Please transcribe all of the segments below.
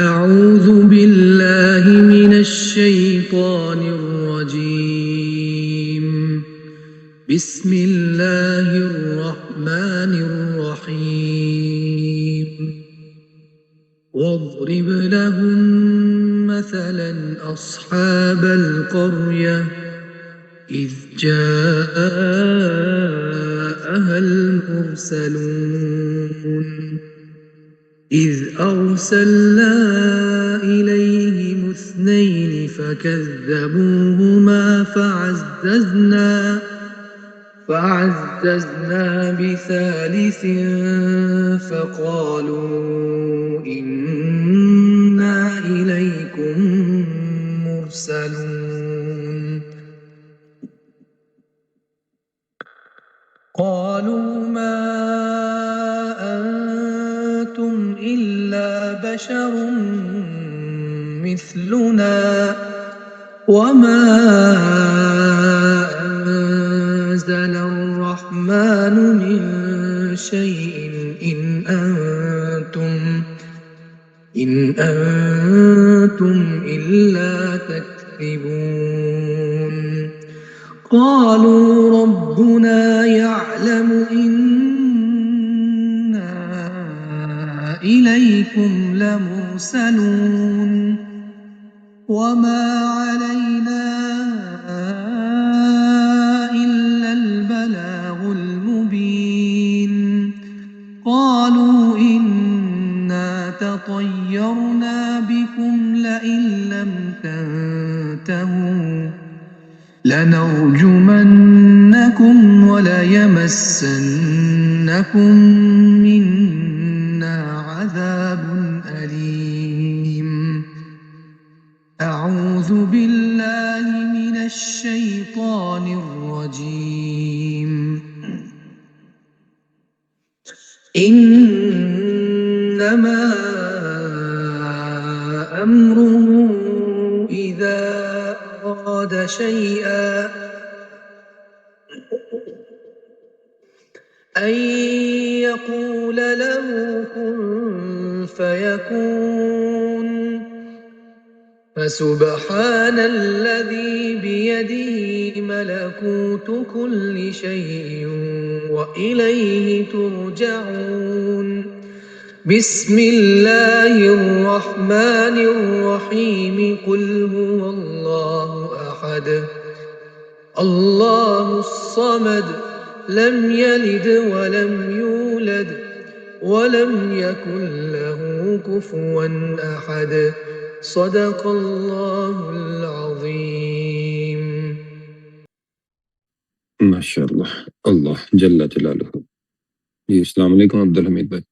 أعوذ بالله من الشيطان الرجيم. بسم الله الرحمن الرحيم. واضرب لهم مثلا أصحاب القرية إذ جاءها المرسلون إذ أرسلنا إليهم اثنين فكذبوهما فعززنا بثالث فقالوا إنا إليكم مرسلون قالوا ما أنتم إلا بشر مثلنا وما أنزل الرحمن من شيء إن أنتم إلا تكذبون قالوا ربنا يعلم إنا إليكم لمرسلون وما علينا إلا البلاغ المبين قالوا إنا تطيرنا بكم لئن لم تنتهوا لنرجمنكم وليمسنكم منا عذاب أليم. أعوذ بالله من الشيطان الرجيم. إنما أمره إذا أراد شيئا أن يقول له كن فيكون فسبحان الذي بيده ملكوت كل شيء وإليه ترجعون. بسم الله الرحمن الرحيم. قل هو الله أحد الله الصمد لم يلد ولم يولد ولم يكن له كفوا أحد. صدق الله العظيم. ماشاء اللہ. اللہ جل جلالہ. جی السلام علیکم عبدالحمید بھائی.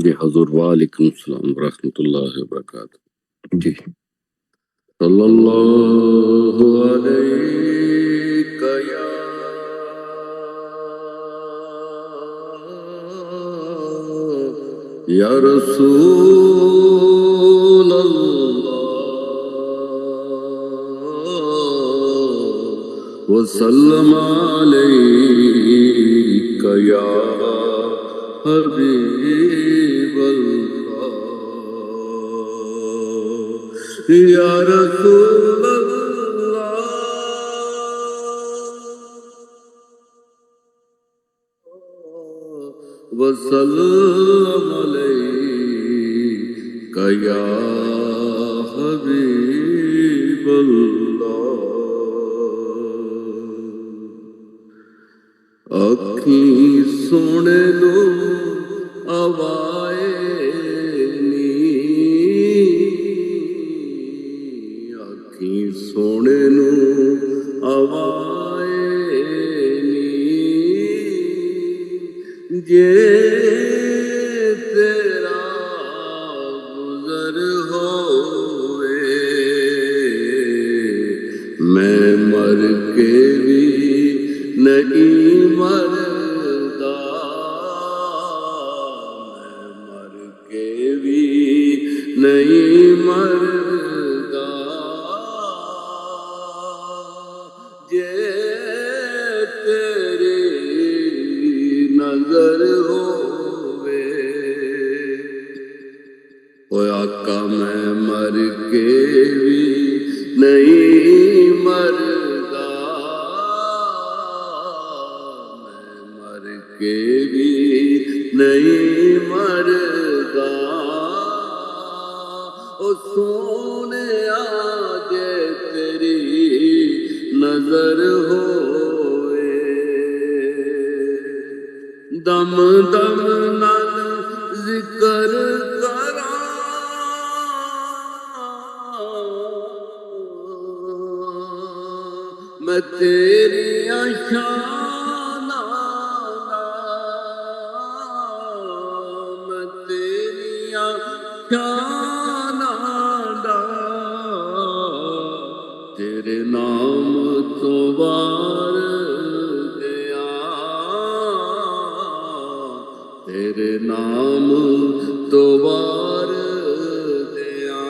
جی حضور وعلیکم السلام ورحمۃ اللہ وبرکاتہ. جی صلی اللہ علیہ یا رسول اللہ وسلم علیک یا حبیب اللہ یا رسول اللہ وسلم علیک یا حبیب اللہ. اکھیں سونے نو آوائے نی اکھیں سونے نو آوائے نی جے تیرا گزر ہوئے میں مر کے بھی نہیں مردا میں مر کے بھی نہیں مردا جے تیری نظر ہوئے او آقا میں مر کے بھی نہیں مردا، میں مر کے بھی نہیں مردا، او سونے آجے تیری نظر ہوئے، دم دم نال ذکر کراں، میں تیری شاناں میں تیری شاناں تیرے نام تو وار دیا، تیرے نام تو وار دیا،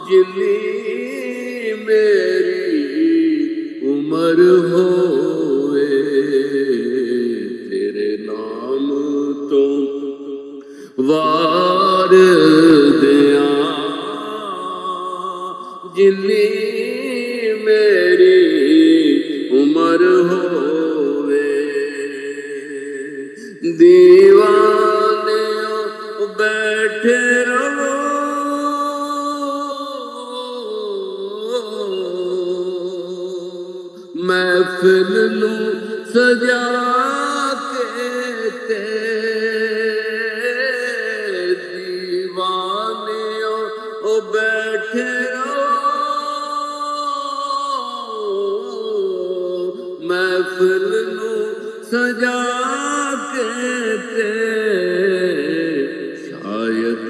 جلی میری عمر ہوئے، تیرے نام تو وار دیا، جلی میری عمر ہوئے، دیوانے بیٹھے رہو، محفل نو سجا کے تے، دیوانے او بیٹھے رہو، محفل نو سجا کے تے، شاید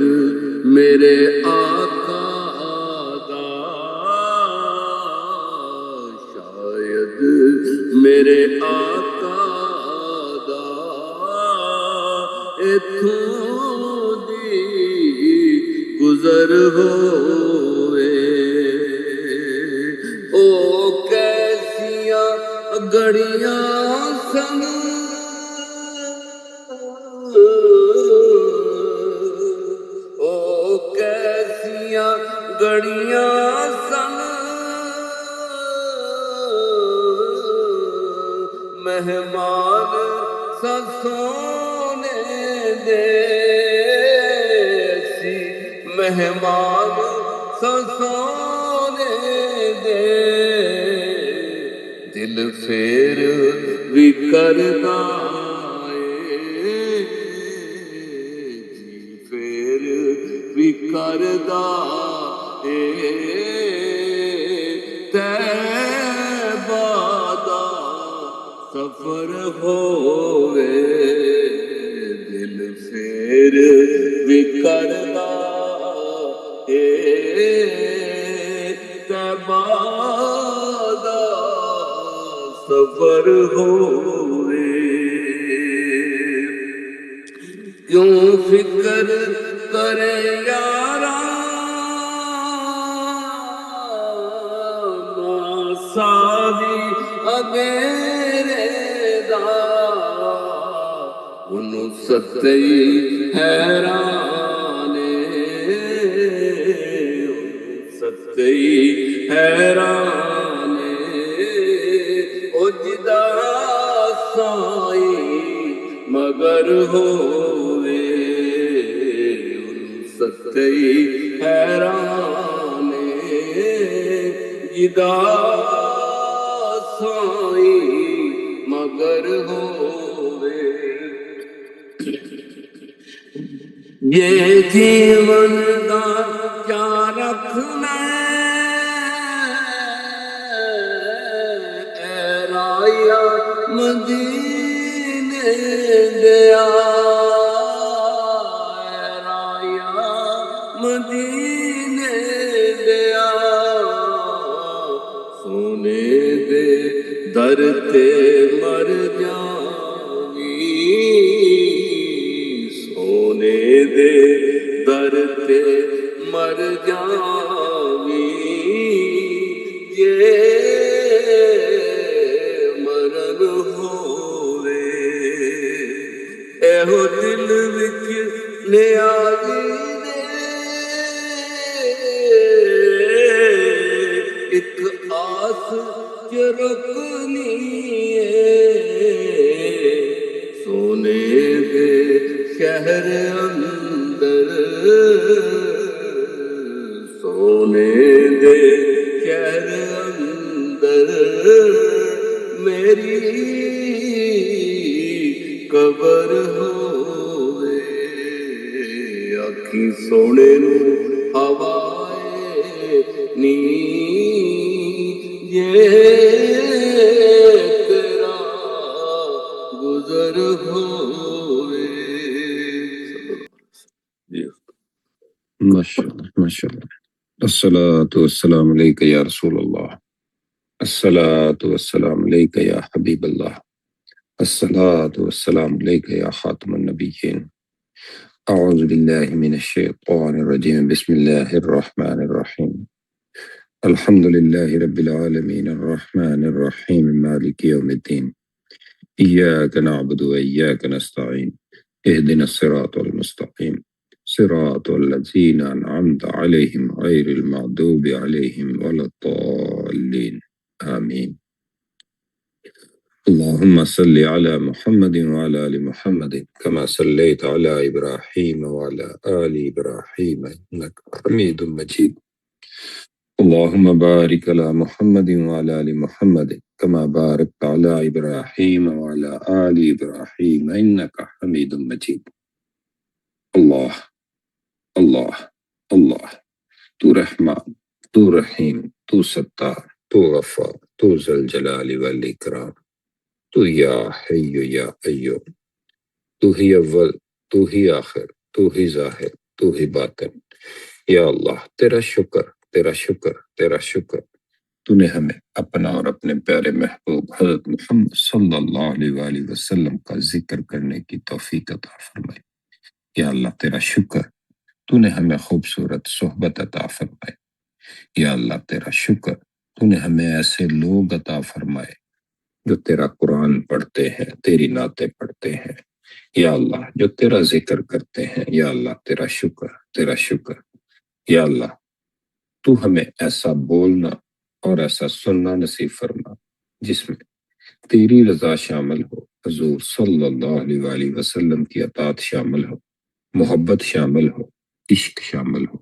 میرے آقا دا، شاید میرے آقا دا اتھوں دی گزر ہوئے، او کیسیاں گھڑیاں سن، او کیسیاں گھڑیاں سن، مہمان سا سونے دے سی، مہمان سا سونے دے، دل پھر بھی کردا اے، جی پھر بھی کردا اے، طیبہ دا سفر ہوئے، دل پھر بھی کردا اے، طیبہ دا سفر ہوئے، کیوں فکر کرے یارا ساوی اگیرے دا، انہوں ستئی حیرانے، ستئی حیرانے، او جدا سائی مگر ہوئے، انہوں ستئی حیرانے، جدا سائی مگر ہوئے، یہ جیون دا کیا رکھنا اے رایا مدینے دیا، اے رایا مدینے دیا، سونے دے در تے مر جاوی، سونے دے در تے مر جاوی، یہ مرن ہوئے، ایہو دل وچ نیا ایک آس جو رکنی ہے سونے دے شہر اندر سونے دے شہر اندر میری قبر ہوے اکھی سونے نو ہوائے نی یہ تیرا گزر ہوے ماشاءاللہ ماشاءاللہ. الصلاة والسلام علیک یا رسول اللہ. الصلاة والسلام علیک یا حبیب اللہ. الصلاة والسلام علیک یا خاتم النبیین. اعوذ باللہ من الشیطان الرجیم. بسم اللہ الرحمن الرحیم. الحمد للہ رب العالمین الرحمن الرحیم مالک یوم الدین. ایاک نعبد و ایاک نستعین. اهدنا الصراط المستقیم صراط الذین انعمت علیہم غیر المغضوب علیہم ولا الضالین آمین. اللهم صل على محمد وعلى آل محمد كما صليت على إبراهيم وعلى آل إبراهيم إنك حميد مجيد. اللهم بارك على محمد وعلى آل محمد كما باركت على إبراهيم وعلى آل إبراهيم إنك حميد مجيد. اللہ اللہ اللہ، تو رحمان، تو رحیم، تو ستار، تو غفار، تو ذو الجلال والاکرام، تو یا حی یا قیوم، تو ہی اول، تو ہی آخر، تو ہی ظاہر، تو ہی باطن. یا اللہ تیرا شکر، تیرا شکر، تیرا شکر، تو نے ہمیں اپنا اور اپنے پیارے محبوب حضرت محمد صلی اللہ علیہ وآلہ وسلم کا ذکر کرنے کی توفیق عطا فرمائی. یا اللہ تیرا شکر، تو نے ہمیں خوبصورت صحبت عطا فرمائی. یا اللہ تیرا شکر، تو نے ہمیں ایسے لوگ عطا فرمائے جو تیرا قرآن پڑھتے ہیں، تیری نعتیں پڑھتے ہیں. یا اللہ جو تیرا ذکر کرتے ہیں. یا اللہ تیرا شکر، تیرا شکر. یا اللہ تو ہمیں ایسا بولنا اور ایسا سننا نصیب فرما جس میں تیری رضا شامل ہو، حضور صلی اللہ علیہ وآلہ وسلم کی اطاعت شامل ہو، محبت شامل ہو، عشق شامل ہو،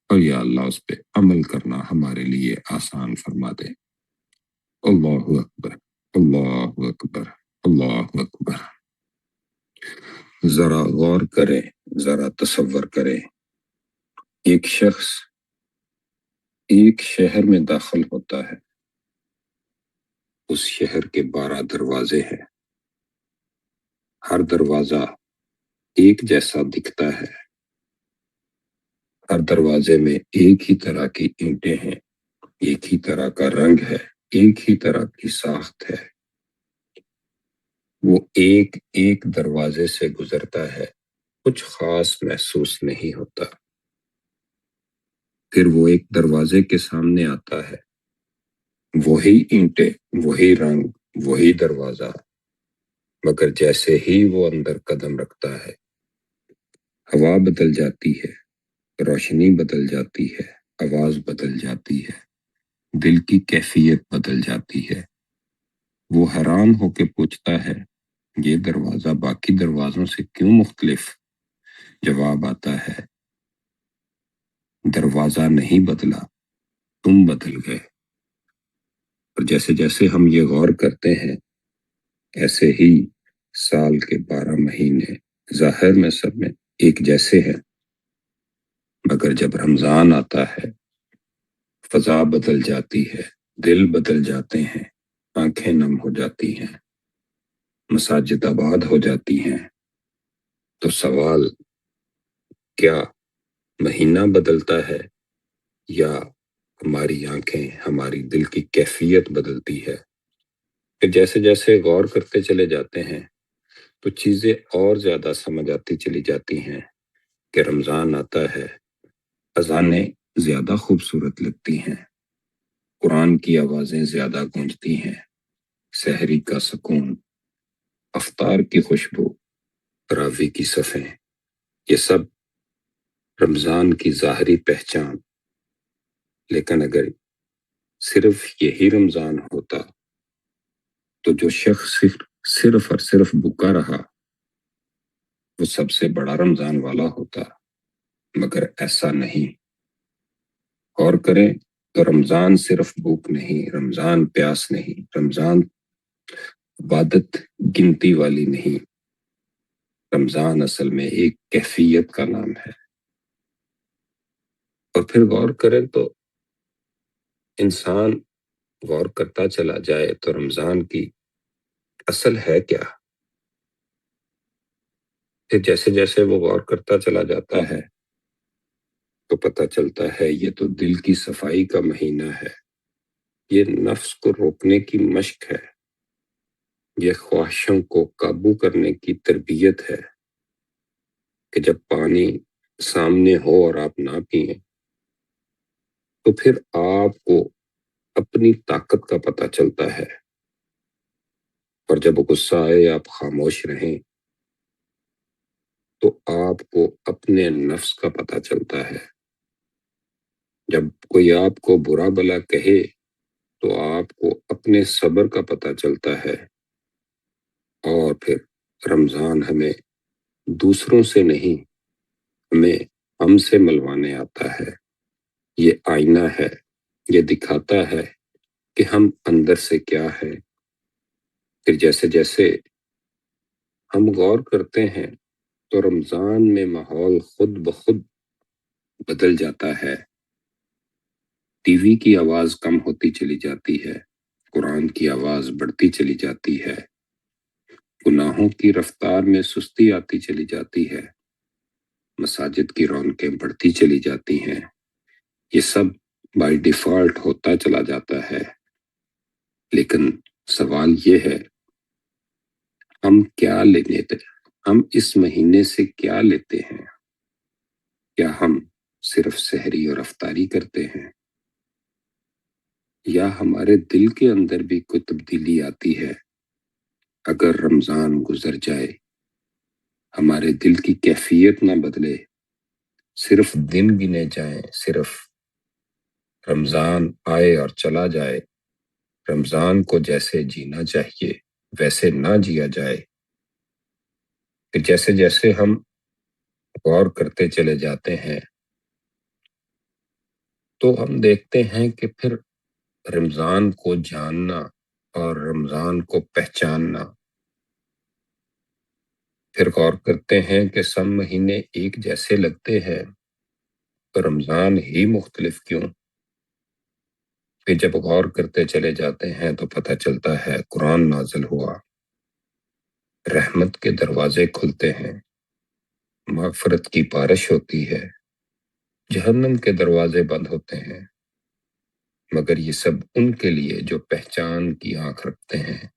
اور یا اللہ اس پہ عمل کرنا ہمارے لیے آسان فرما دے. اللہ اکبر، اللہ اکبر، اللہ اکبر. ذرا غور کریں، ذرا تصور کریں. ایک شخص ایک شہر میں داخل ہوتا ہے. اس شہر کے 12 دروازے ہیں. ہر دروازہ ایک جیسا دکھتا ہے. ہر دروازے میں ایک ہی طرح کی اینٹیں ہیں، ایک ہی طرح کا رنگ ہے، ایک ہی طرح کی ساخت ہے. وہ ایک ایک دروازے سے گزرتا ہے، کچھ خاص محسوس نہیں ہوتا. پھر وہ ایک دروازے کے سامنے آتا ہے، وہی اینٹیں، وہی رنگ، وہی دروازہ، مگر جیسے ہی وہ اندر قدم رکھتا ہے ہوا بدل جاتی ہے، روشنی بدل جاتی ہے، آواز بدل جاتی ہے، دل کی کیفیت بدل جاتی ہے. وہ حیران ہو کے پوچھتا ہے یہ دروازہ باقی دروازوں سے کیوں مختلف؟ جواب آتا ہے دروازہ نہیں بدلا، تم بدل گئے. اور جیسے جیسے ہم یہ غور کرتے ہیں ایسے ہی سال کے 12 مہینے ظاہر میں سب میں ایک جیسے ہیں، مگر جب رمضان آتا ہے فضا بدل جاتی ہے، دل بدل جاتے ہیں، آنکھیں نم ہو جاتی ہیں، مساجد آباد ہو جاتی ہیں. تو سوال کیا مہینہ بدلتا ہے یا ہماری آنکھیں، ہماری دل کی کیفیت بدلتی ہے؟ کہ جیسے جیسے غور کرتے چلے جاتے ہیں تو چیزیں اور زیادہ سمجھ آتی چلی جاتی ہیں کہ رمضان آتا ہے، اذانیں زیادہ خوبصورت لگتی ہیں، قرآن کی آوازیں زیادہ گونجتی ہیں، سحری کا سکون، افطار کی خوشبو، تراویح کی صفیں، یہ سب رمضان کی ظاہری پہچان، لیکن اگر صرف یہی رمضان ہوتا تو جو شخص صرف اور صرف بھوکا رہا وہ سب سے بڑا رمضان والا ہوتا، مگر ایسا نہیں۔ غور کریں تو رمضان صرف بھوک نہیں، رمضان پیاس نہیں، رمضان عبادت گنتی والی نہیں، رمضان اصل میں ایک کیفیت کا نام ہے۔ اور پھر غور کریں تو انسان غور کرتا چلا جائے تو رمضان کی اصل ہے کیا؟ پھر جیسے جیسے وہ غور کرتا چلا جاتا ہے تو پتہ چلتا ہے یہ تو دل کی صفائی کا مہینہ ہے، یہ نفس کو روکنے کی مشق ہے، یہ خواہشوں کو قابو کرنے کی تربیت ہے کہ جب پانی سامنے ہو اور آپ نہ پئیں تو پھر آپ کو اپنی طاقت کا پتہ چلتا ہے، اور جب غصہ آئے آپ خاموش رہیں تو آپ کو اپنے نفس کا پتہ چلتا ہے، جب کوئی آپ کو برا بھلا کہے تو آپ کو اپنے صبر کا پتہ چلتا ہے، اور پھر رمضان ہمیں دوسروں سے نہیں، ہمیں ہم سے ملوانے آتا ہے۔ یہ آئینہ ہے، یہ دکھاتا ہے کہ ہم اندر سے کیا ہے۔ پھر جیسے جیسے ہم غور کرتے ہیں تو رمضان میں ماحول خود بخود بدل جاتا ہے۔ ٹی وی کی آواز کم ہوتی چلی جاتی ہے، قرآن کی آواز بڑھتی چلی جاتی ہے، گناہوں کی رفتار میں سستی آتی چلی جاتی ہے، مساجد کی رونقیں بڑھتی چلی جاتی ہیں۔ یہ سب بائی ڈیفالٹ ہوتا چلا جاتا ہے، لیکن سوال یہ ہے ہم کیا لینے تھے؟ ہم اس مہینے سے کیا لیتے ہیں؟ کیا ہم صرف سحری اور افطاری کرتے ہیں، یا ہمارے دل کے اندر بھی کوئی تبدیلی آتی ہے؟ اگر رمضان گزر جائے، ہمارے دل کی کیفیت نہ بدلے، صرف دن گنے جائیں، صرف رمضان آئے اور چلا جائے، رمضان کو جیسے جینا چاہیے ویسے نہ جیا جائے، کہ جیسے جیسے ہم غور کرتے چلے جاتے ہیں تو ہم دیکھتے ہیں کہ پھر رمضان کو جاننا اور رمضان کو پہچاننا، پھر غور کرتے ہیں کہ سب مہینے ایک جیسے لگتے ہیں تو رمضان ہی مختلف کیوں؟ پھر جب غور کرتے چلے جاتے ہیں تو پتہ چلتا ہے قرآن نازل ہوا، رحمت کے دروازے کھلتے ہیں، مغفرت کی بارش ہوتی ہے، جہنم کے دروازے بند ہوتے ہیں، مگر یہ سب ان کے لیے جو پہچان کی آنکھ رکھتے ہیں،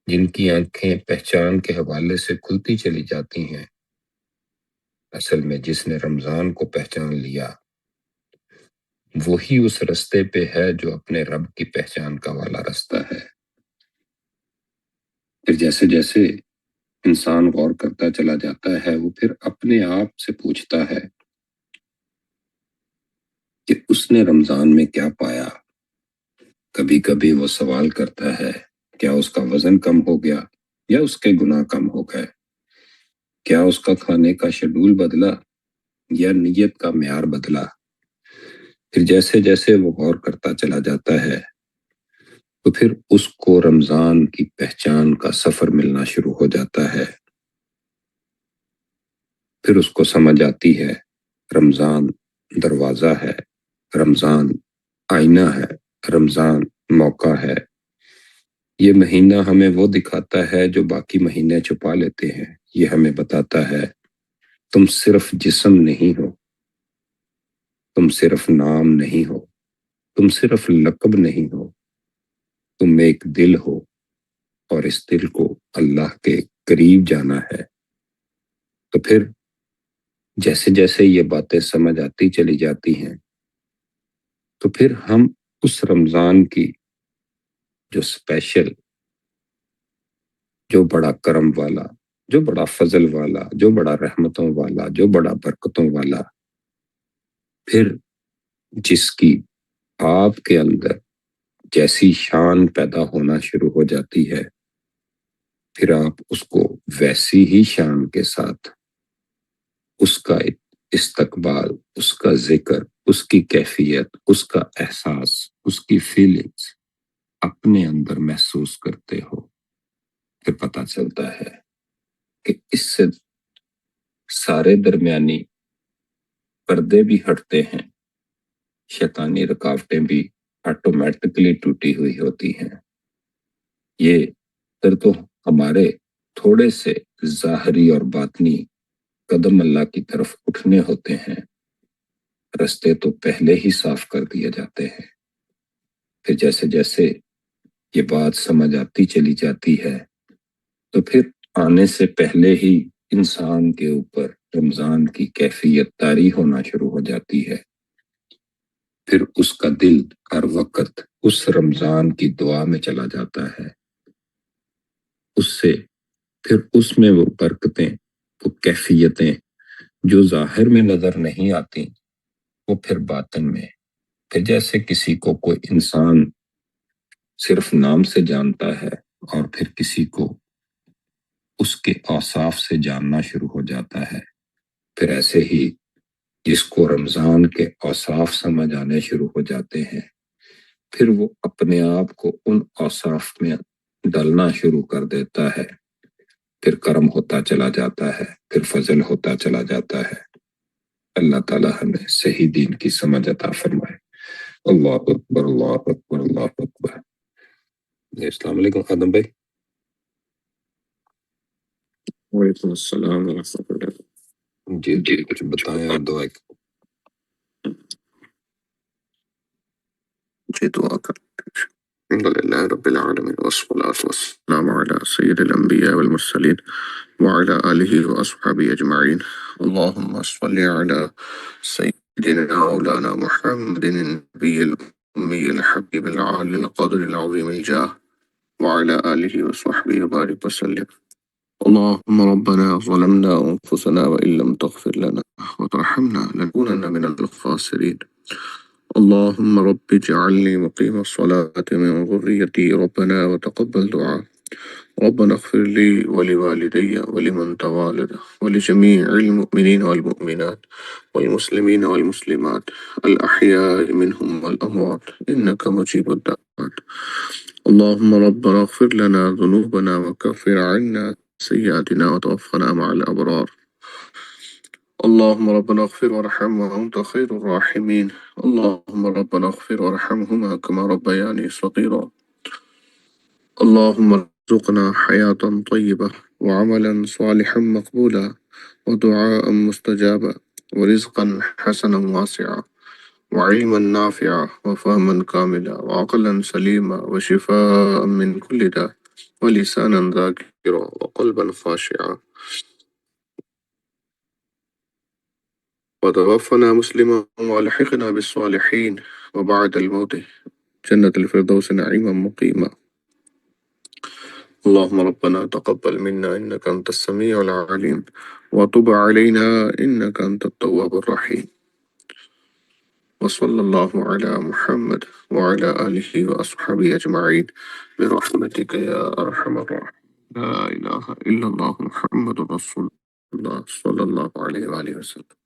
جن کی آنکھیں پہچان کے حوالے سے کھلتی چلی جاتی ہیں۔ اصل میں جس نے رمضان کو پہچان لیا وہی اس رستے پہ ہے جو اپنے رب کی پہچان کا والا رستہ ہے۔ پھر جیسے جیسے انسان غور کرتا چلا جاتا ہے وہ پھر اپنے آپ سے پوچھتا ہے کہ اس نے رمضان میں کیا پایا۔ کبھی کبھی وہ سوال کرتا ہے کیا اس کا وزن کم ہو گیا یا اس کے گناہ کم ہو گئے، کیا اس کا کھانے کا شیڈول بدلا یا نیت کا معیار بدلا۔ پھر جیسے جیسے وہ غور کرتا چلا جاتا ہے تو پھر اس کو رمضان کی پہچان کا سفر ملنا شروع ہو جاتا ہے۔ پھر اس کو سمجھ آتی ہے رمضان دروازہ ہے، رمضان آئینہ ہے، رمضان موقع ہے۔ یہ مہینہ ہمیں وہ دکھاتا ہے جو باقی مہینے چھپا لیتے ہیں۔ یہ ہمیں بتاتا ہے تم صرف جسم نہیں ہو، تم صرف نام نہیں ہو، تم صرف لقب نہیں ہو، تم ایک دل ہو، اور اس دل کو اللہ کے قریب جانا ہے۔ تو پھر جیسے جیسے یہ باتیں سمجھ آتی چلی جاتی ہیں تو پھر ہم اس رمضان کی جو اسپیشل، جو بڑا کرم والا، جو بڑا فضل والا، جو بڑا رحمتوں والا، جو بڑا برکتوں والا پھر جس کی آپ کے اندر جیسی شان پیدا ہونا شروع ہو جاتی ہے، پھر آپ اس کو ویسی ہی شان کے ساتھ اس کا استقبال، اس کا ذکر، اس کی کیفیت، اس کا احساس، اس کی فیلنگز اپنے اندر محسوس کرتے ہو، پھر پتہ چلتا ہے کہ اس سے سارے درمیانی پردے بھی ہٹتے ہیں، شیطانی رکاوٹیں بھی آٹومیٹکلی ٹوٹی ہوئی ہوتی ہیں۔ یہ پھر تو ہمارے تھوڑے سے ظاہری اور باطنی قدم اللہ کی طرف اٹھنے ہوتے ہیں، رستے تو پہلے ہی صاف کر دیے جاتے ہیں۔ پھر جیسے جیسے یہ بات سمجھ آتی چلی جاتی ہے تو پھر آنے سے پہلے ہی انسان کے اوپر رمضان کی کیفیت طاری ہونا شروع ہو جاتی ہے۔ پھر اس کا دل ہر وقت اس رمضان کی دعا میں چلا جاتا ہے، اس سے پھر اس میں وہ برکتیں، وہ کیفیتیں جو ظاہر میں نظر نہیں آتی، وہ پھر باطن میں، پھر جیسے کسی کو کوئی انسان صرف نام سے جانتا ہے اور پھر کسی کو اس کے اوصاف سے جاننا شروع ہو جاتا ہے، پھر ایسے ہی جس کو رمضان کے اوصاف سمجھ آنے شروع ہو جاتے ہیں، پھر وہ اپنے آپ کو ان اوصاف میں ڈالنا شروع کر دیتا ہے، پھر کرم ہوتا چلا جاتا ہے، پھر فضل ہوتا چلا جاتا ہے۔ اللہ تعالیٰ ہمیں صحیح دین کی سمجھ عطا فرمائے۔ اللہ اکبر، اللہ اکبر، اللہ اکبر۔ السلام علیکم آدم بھائی۔ وعلیکم السلام ورحمۃ اللہ۔ جی کچھ بتائیں اور دعا جی دعا کرتے ہیں۔ الحمدللہ رب العالمین والصلاة والسلام علی سید الانبیاء والمرسلین وعلی آلہ واصحابہ اجمعین۔ اللہم صلی علی سیدنا مولانا محمد النبی الامی الحبیب العالی القدر العظیم الجاہ وعلی آلہ وصحبہ وبارک وسلم۔ اللهم ربنا ظلمنا أنفسنا وإن لم تغفر لنا وترحمنا لنكونن من الخاسرين. اللهم رب اجعلني مقيم الصلاة من ذريتي ربنا وتقبل دعاء. ربنا اغفر لي ولوالدي ولمن توالد ولجميع المؤمنين والمؤمنات والمسلمين والمسلمات الأحياء منهم والأموات إنك مجيب الدعوات. اللهم ربنا اغفر لنا ذنوبنا وكفر عنا سيئاتنا وتوفنا مع الأبرار. اللهم ربنا اغفر وارحم وأنت خير الراحمين. اللهم ربنا اغفر وارحمهما كما ربياني صغيرا. اللهم ارزقنا حياة طيبة وعملا صالحا مقبولا ودعاء مستجابا ورزقا حسنا واسعا وعلما نافعا وفهما كاملا وعقلا سليما وشفاء من كل داء ولسانا ذاكرا وقلبا خاشعا وتوفنا مسلما والحقنا بالصالحين وبعد الموت جنة الفردوس نعيما مقيما. اللهم ربنا تقبل منا إنك أنت السميع العليم وتب علينا إنك أنت التواب الرحيم. وصلى الله على محمد وعلى آله وأصحابه أجمعين برحمتك يا أرحم الراحمين. لا إله إلا الله محمد رسول الله صلى الله عليه وآله وسلم.